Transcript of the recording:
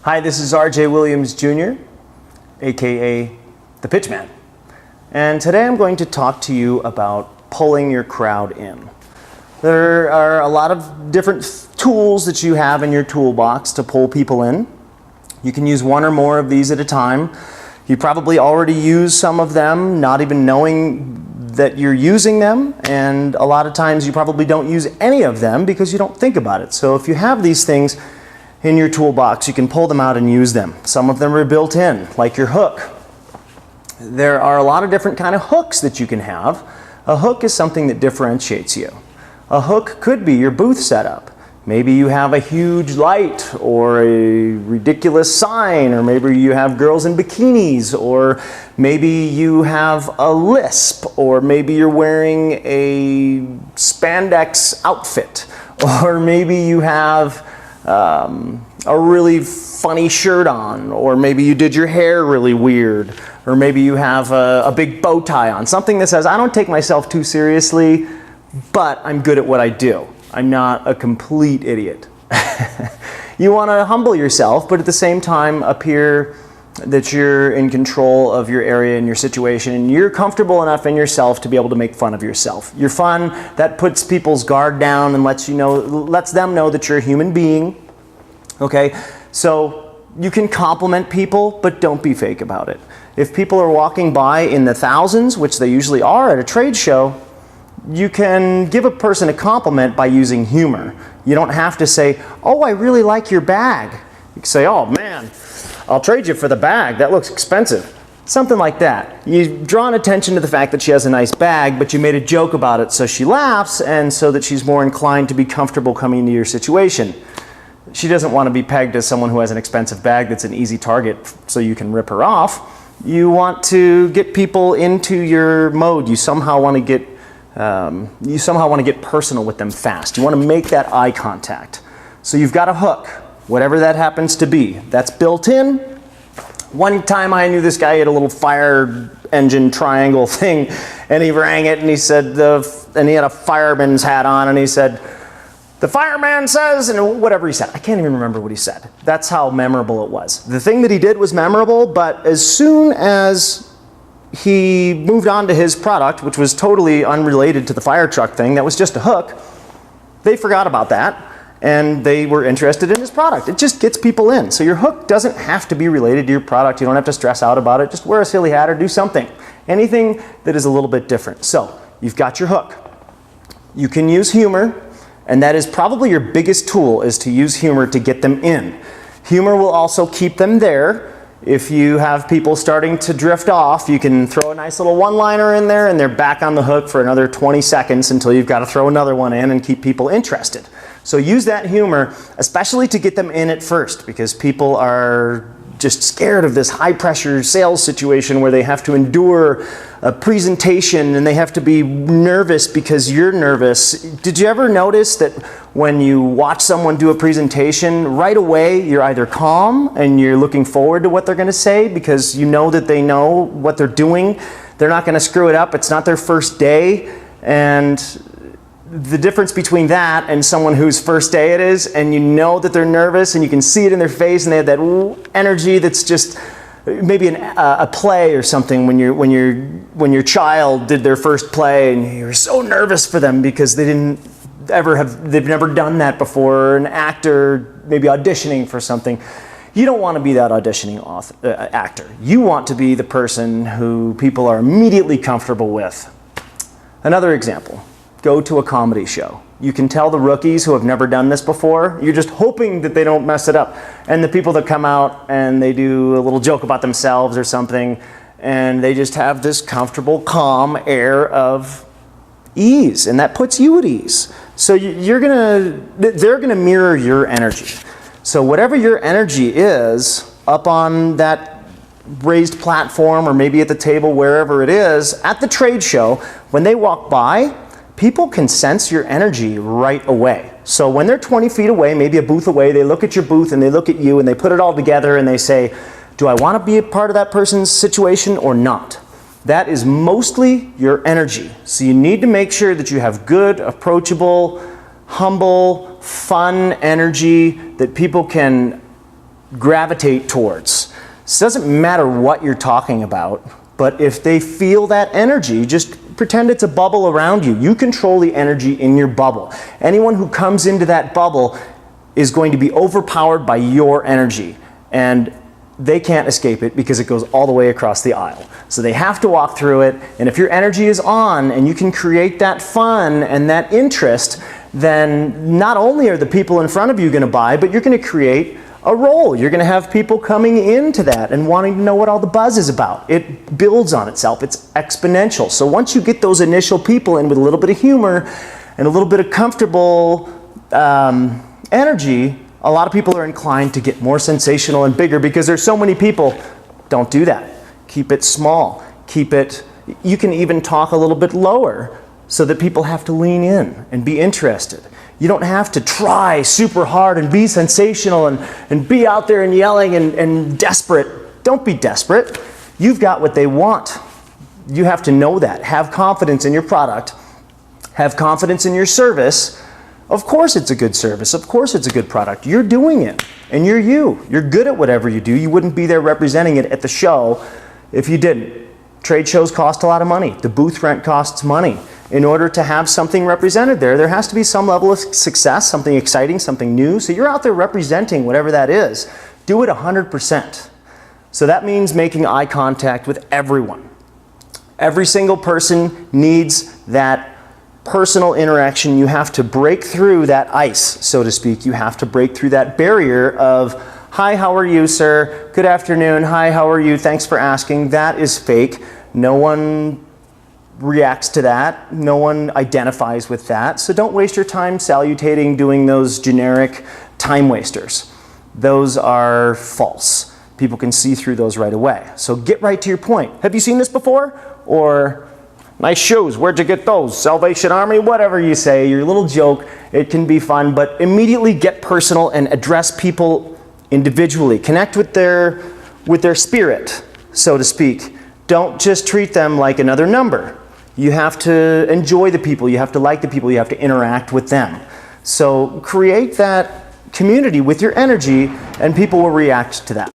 Hi, this is RJ Williams Jr., aka the Pitchman. And today I'm going to talk to you about pulling your crowd in. There are a lot of different tools that you have in your toolbox to pull people in. You can use one or more of these at a time. You probably already use some of them, not even knowing that you're using them, and a lot of times you probably don't use any of them because you don't think about it. So if you have these things in your toolbox, you can pull them out and use them. Some of them are built in, like your hook. There are a lot of different kind of hooks that you can have. A hook is something that differentiates you. A hook could be your booth setup. Maybe you have a huge light or a ridiculous sign, or maybe you have girls in bikinis, or maybe you have a lisp, or maybe you're wearing a spandex outfit, or maybe you have a really funny shirt on, or maybe you did your hair really weird, or maybe you have a big bow tie on. Something that says, I don't take myself too seriously, but I'm good at what I do. I'm not a complete idiot. You want to humble yourself, but at the same time appear that you're in control of your area and your situation, and you're comfortable enough in yourself to be able to make fun of yourself. You're fun. That puts people's guard down and lets them know that you're a human being. Okay, so you can compliment people, but don't be fake about it. If people are walking by in the thousands, which they usually are at a trade show, you can give a person a compliment by using humor. You don't have to say, oh, I really like your bag. You can say, oh man, I'll trade you for the bag. That looks expensive. Something like that. You've drawn attention to the fact that she has a nice bag, but you made a joke about it so she laughs, and so that she's more inclined to be comfortable coming into your situation. She doesn't want to be pegged as someone who has an expensive bag that's an easy target so you can rip her off. You want to get people into your mode. You somehow want to get personal with them fast. You want to make that eye contact. So you've got a hook, whatever that happens to be. That's built in. One time I knew this guy had a little fire engine triangle thing, and he rang it, and he said, and he had a fireman's hat on, and he said, the fireman says, and whatever he said. I can't even remember what he said. That's how memorable it was. The thing that he did was memorable, but as soon as he moved on to his product, which was totally unrelated to the fire truck thing, that was just a hook, they forgot about that, and they were interested in his product. It just gets people in. So your hook doesn't have to be related to your product. You don't have to stress out about it. Just wear a silly hat or do something. Anything that is a little bit different. So you've got your hook. You can use humor, and that is probably your biggest tool, is to use humor to get them in. Humor will also keep them there. If you have people starting to drift off, you can throw a nice little one-liner in there, and they're back on the hook for another 20 seconds until you've got to throw another one in and keep people interested. So use that humor, especially to get them in at first, because people are just scared of this high-pressure sales situation where they have to endure a presentation and they have to be nervous because you're nervous. Did you ever notice that when you watch someone do a presentation, right away you're either calm and you're looking forward to what they're going to say because you know that they know what they're doing. They're not going to screw it up. It's not their first day. And the difference between that and someone whose first day it is, and you know that they're nervous and you can see it in their face and they have that energy that's just maybe a play or something when your child did their first play and you're so nervous for them because they've never done that before, or an actor maybe auditioning for something. You don't want to be that auditioning actor. You want to be the person who people are immediately comfortable with. Another example. Go to a comedy show. You can tell the rookies who have never done this before, you're just hoping that they don't mess it up. And the people that come out and they do a little joke about themselves or something, and they just have this comfortable, calm air of ease, and that puts you at ease. So they're gonna mirror your energy. So whatever your energy is up on that raised platform, or maybe at the table, wherever it is, at the trade show, when they walk by, people can sense your energy right away. So when they're 20 feet away, maybe a booth away, they look at your booth and they look at you and they put it all together and they say, do I want to be a part of that person's situation or not? That is mostly your energy. So you need to make sure that you have good, approachable, humble, fun energy that people can gravitate towards. So it doesn't matter what you're talking about, but if they feel that energy, just pretend it's a bubble around you. You control the energy in your bubble. Anyone who comes into that bubble is going to be overpowered by your energy, and they can't escape it because it goes all the way across the aisle. So they have to walk through it, and if your energy is on and you can create that fun and that interest, then not only are the people in front of you going to buy, but you're going to create a role. You're going to have people coming into that and wanting to know what all the buzz is about. It builds on itself. It's exponential. So once you get those initial people in with a little bit of humor and a little bit of comfortable energy, a lot of people are inclined to get more sensational and bigger because there's so many people. Don't do that. Keep it small. Keep it, you can even talk a little bit lower so that people have to lean in and be interested. You don't have to try super hard and be sensational and be out there and yelling and desperate. Don't be desperate. You've got what they want. You have to know that. Have confidence in your product. Have confidence in your service. Of course it's a good service. Of course it's a good product. You're doing it, and you're you. You're good at whatever you do. You wouldn't be there representing it at the show if you didn't. Trade shows cost a lot of money. The booth rent costs money. In order to have something represented there has to be some level of success, something exciting, something new. So you're out there representing whatever that is. Do it 100%. So that means making eye contact with everyone. Every single person needs that personal interaction. You have to break through that ice, so to speak. You have to break through that barrier of, hi, how are you, sir? Good afternoon. Hi, how are you? Thanks for asking. That is fake. No one reacts to that. No one identifies with that. So don't waste your time salutating, doing those generic time wasters. Those are false. People can see through those right away. So get right to your point. Have you seen this before? Or, nice shoes, where'd you get those? Salvation Army? Whatever you say, your little joke, it can be fun, but immediately get personal and address people individually. Connect with their spirit, so to speak. Don't just treat them like another number. You have to enjoy the people, you have to like the people, you have to interact with them. So create that community with your energy, and people will react to that.